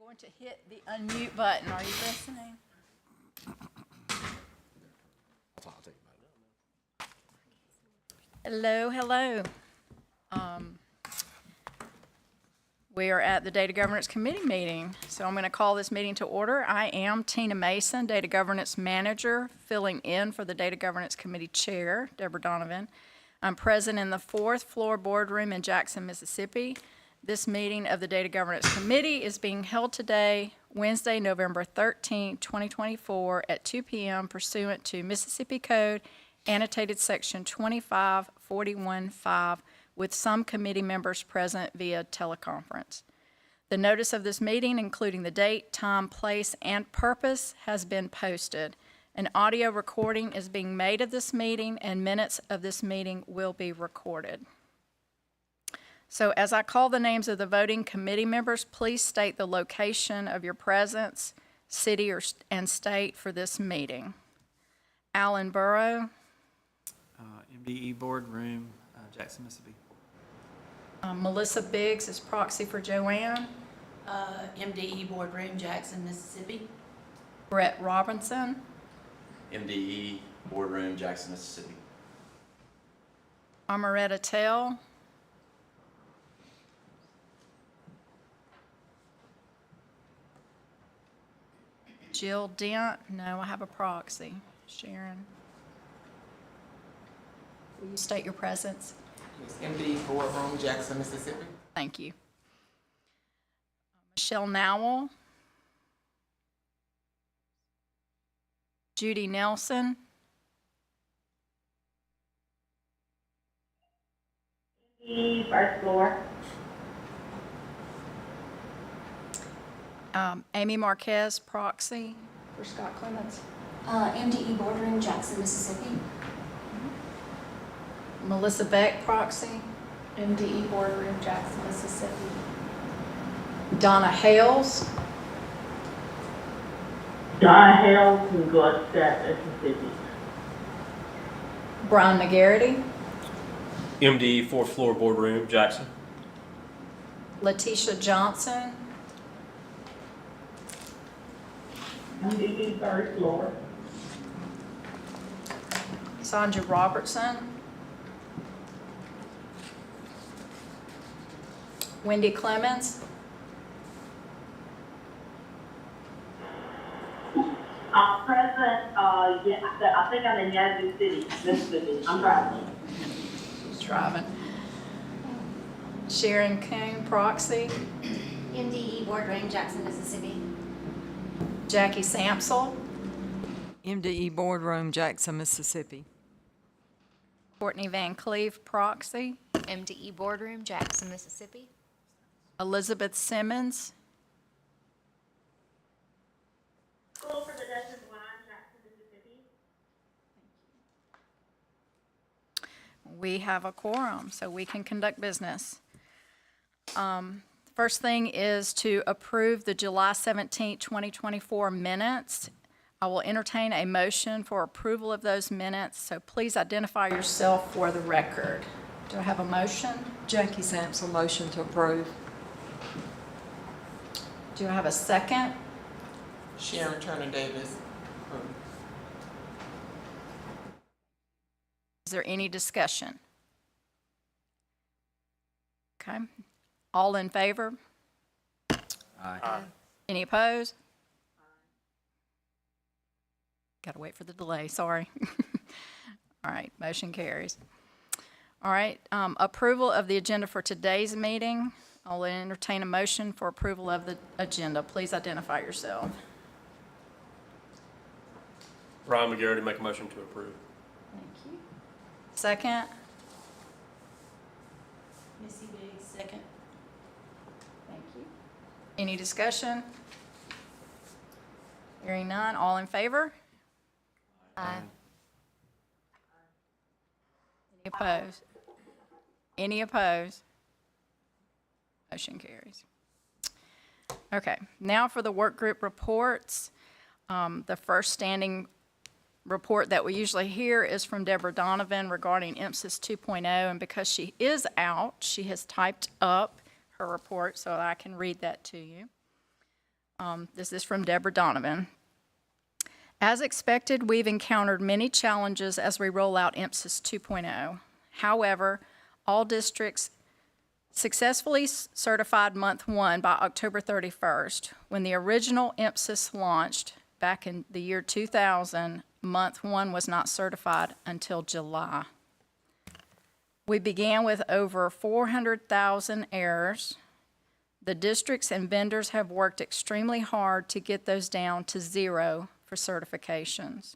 going to hit the unmute button. Are you listening? Hello, hello. We are at the Data Governance Committee meeting, so I'm going to call this meeting to order. I am Tina Mason, Data Governance Manager, filling in for the Data Governance Committee Chair, Deborah Donovan. I'm present in the fourth floor boardroom in Jackson, Mississippi. This meeting of the Data Governance Committee is being held today, Wednesday, November 13, 2024, at 2 p.m. pursuant to Mississippi Code, annotated section 25415, with some committee members present via teleconference. The notice of this meeting, including the date, time, place, and purpose, has been posted. An audio recording is being made of this meeting, and minutes of this meeting will be recorded. So as I call the names of the voting committee members, please state the location of your presence, city and state for this meeting. Alan Burrow. MDE Boardroom, Jackson, Mississippi. Melissa Biggs is proxy for Joanne. MDE Boardroom, Jackson, Mississippi. Brett Robinson. MDE Boardroom, Jackson, Mississippi. Amaretta Tell. Jill Dent. No, I have a proxy. Sharon. Will you state your presence? MD Boardroom, Jackson, Mississippi. Thank you. Michelle Nowell. Judy Nelson. First floor. Amy Marquez, proxy for Scott Clements. MDE Boardroom, Jackson, Mississippi. Melissa Beck, proxy. MDE Boardroom, Jackson, Mississippi. Donna Hales. Donna Hales from Gluckstadt, Mississippi. Brian McGarity. MD fourth floor boardroom, Jackson. Letitia Johnson. MDE third floor. Sandra Robertson. Wendy Clemens. Present, yeah, I think I'm in Yazoo City, Mississippi. I'm traveling. She's driving. Sharon Coon, proxy. MDE Boardroom, Jackson, Mississippi. Jackie Samsel. MDE Boardroom, Jackson, Mississippi. Courtney Van Cleve, proxy. MDE Boardroom, Jackson, Mississippi. Elizabeth Simmons. School for the Dutchess Line, Jackson, Mississippi. We have a quorum, so we can conduct business. First thing is to approve the July 17, 2024 minutes. I will entertain a motion for approval of those minutes, so please identify yourself for the record. Do I have a motion? Jackie Sampson, motion to approve. Do I have a second? Sharon Turner Davis. Is there any discussion? Okay. All in favor? Aye. Any opposed? Got to wait for the delay, sorry. All right, motion carries. All right, approval of the agenda for today's meeting. I'll entertain a motion for approval of the agenda. Please identify yourself. Brian McGarity, make a motion to approve. Thank you. Second? Missy Biggs, second. Thank you. Any discussion? Hearing none, all in favor? Aye. Any opposed? Any opposed? Motion carries. Okay, now for the work group reports. The first standing report that we usually hear is from Deborah Donovan regarding MSIS 2.0, and because she is out, she has typed up her report so I can read that to you. This is from Deborah Donovan. As expected, we've encountered many challenges as we roll out MSIS 2.0. However, all districts successfully certified month 1 by October 31st. When the original MSIS launched back in the year 2000, month 1 was not certified until July. We began with over 400,000 errors. The districts and vendors have worked extremely hard to get those down to 0 for certifications.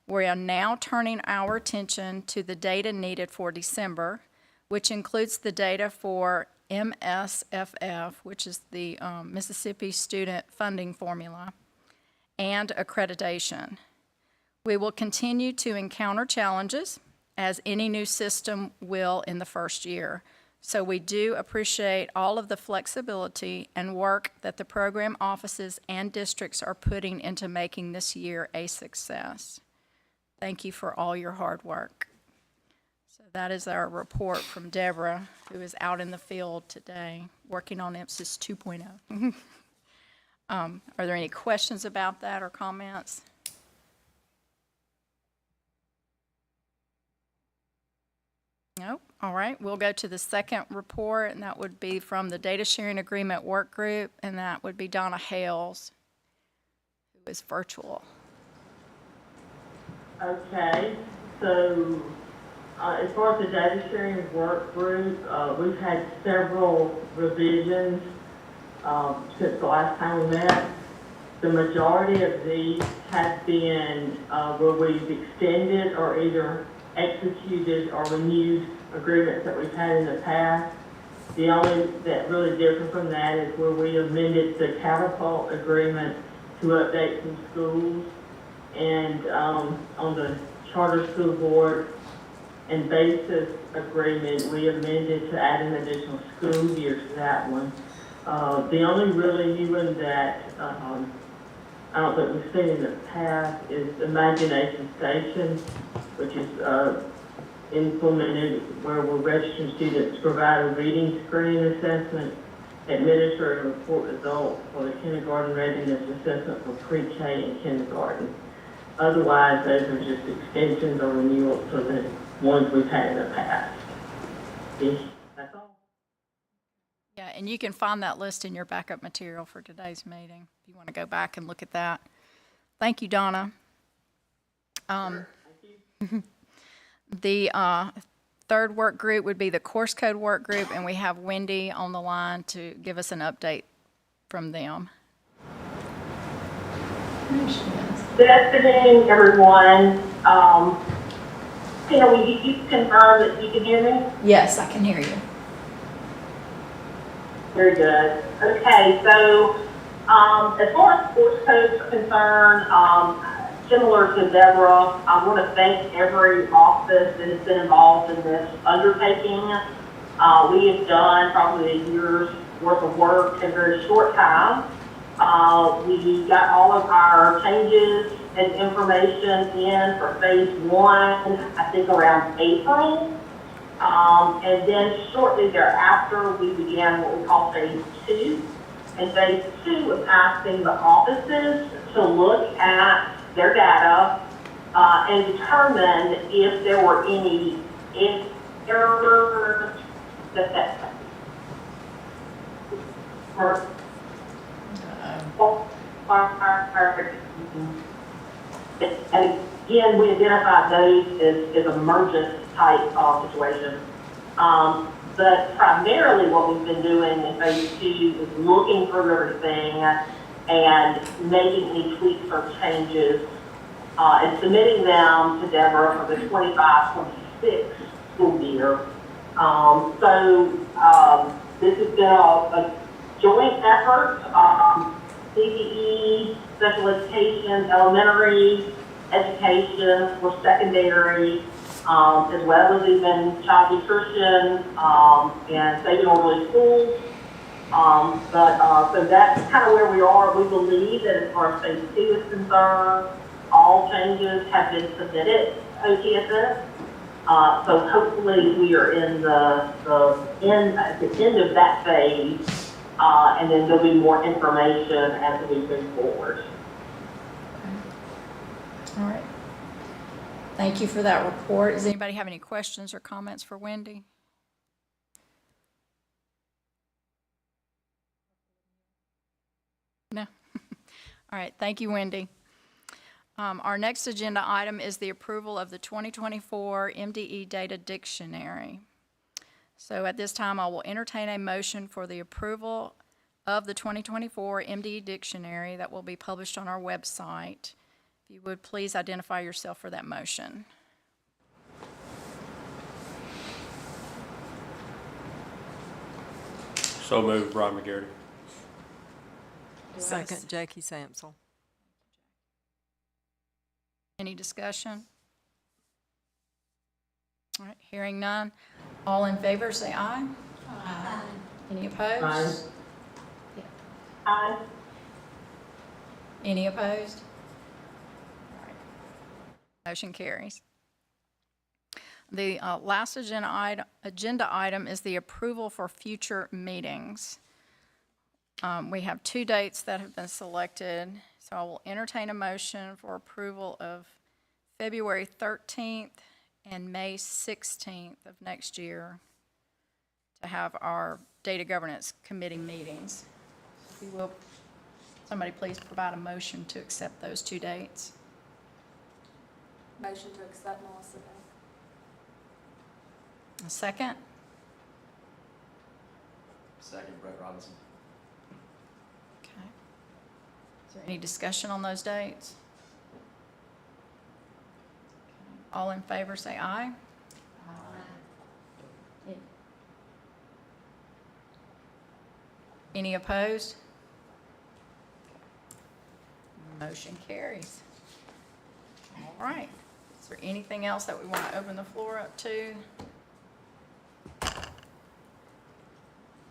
We are now turning our attention to the data needed for December, which includes the data for MSFF, which is the Mississippi Student Funding Formula, and accreditation. We will continue to encounter challenges, as any new system will in the first year. So we do appreciate all of the flexibility and work that the program offices and districts are putting into making this year a success. Thank you for all your hard work. So that is our report from Deborah, who is out in the field today working on MSIS 2.0. Are there any questions about that or comments? Nope. All right, we'll go to the second report, and that would be from the Data Sharing Agreement Work Group, and that would be Donna Hales, who is virtual. Okay, so as far as the data sharing work group, we've had several revisions since the last time we met. The majority of these have been where we've extended or either executed or renewed agreements that we've had in the past. The only that really different from that is where we amended the Catapult agreement to update some schools, and on the charter school board and basis agreement, we amended to add an additional school year to that one. The only really new one that I don't think we've seen in the past is Imagination Station, which is implemented where we're registering students to provide a reading screen assessment, administer and report results for the kindergarten readiness assessment for pre-K and kindergarten. Otherwise, those are just extensions or renewals for the ones we've had in the past. That's all. Yeah, and you can find that list in your backup material for today's meeting, if you want to go back and look at that. Thank you, Donna. The third work group would be the course code work group, and we have Wendy on the line to give us an update from them. Good afternoon, everyone. Tina, will you confirm that you can hear me? Yes, I can hear you. Very good. Okay, so as far as course codes are concerned, similar to Deborah, I want to thank every office that has been involved in this undertaking. We have done probably a year's worth of work in a very short time. We got all of our changes and information in for phase 1, I think around April. And then shortly thereafter, we began what we call phase 2. And phase 2 was asking the offices to look at their data and determine if there were any errors that were and again, we identified those as emergent type of situations. But primarily what we've been doing in phase 2 is looking through everything and making any tweaks or changes and submitting them to Deborah for the 25-26 school year. This has been a joint effort. CBE, special education, elementary education, for secondary, as well as even child nutrition and safe and orderly schools. So that's kind of where we are. We believe that as far as phase 2 is concerned, all changes have been submitted to OTSS. So hopefully we are in at the end of that phase and then there'll be more information as we move forward. All right. Thank you for that report. Does anybody have any questions or comments for Wendy? No? All right, thank you, Wendy. Our next agenda item is the approval of the 2024 MDE Data Dictionary. So at this time, I will entertain a motion for the approval of the 2024 MDE Dictionary that will be published on our website. If you would please identify yourself for that motion. So moved, Brian McGarity. Second, Jackie Sampson. Any discussion? All right, hearing none. All in favor, say aye. Aye. Any opposed? Aye. Any opposed? All right. Motion carries. The last agenda item is the approval for future meetings. We have 2 dates that have been selected, so I will entertain a motion for approval of February 13th and May 16th of next year to have our Data Governance Committee meetings. If you will, somebody please provide a motion to accept those 2 dates. Motion to accept, Melissa Beth. A second? Second, Brett Robinson. Okay. Is there any discussion on those dates? All in favor, say aye. Aye. Any opposed? Motion carries. All right. Is there anything else that we want to open the floor up to?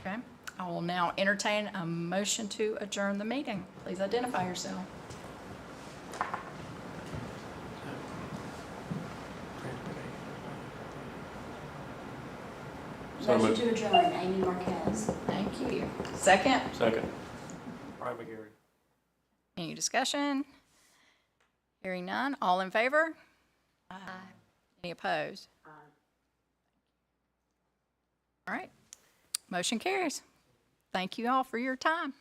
Okay. I will now entertain a motion to adjourn the meeting. Please identify yourself. So Motion moved. to adjourn, Amy Marquez. Thank you. Second? Second, Brian McGarity. Any discussion? Hearing none. All in favor? Aye. Any opposed? Aye. All right. Motion carries. Thank you all for your time.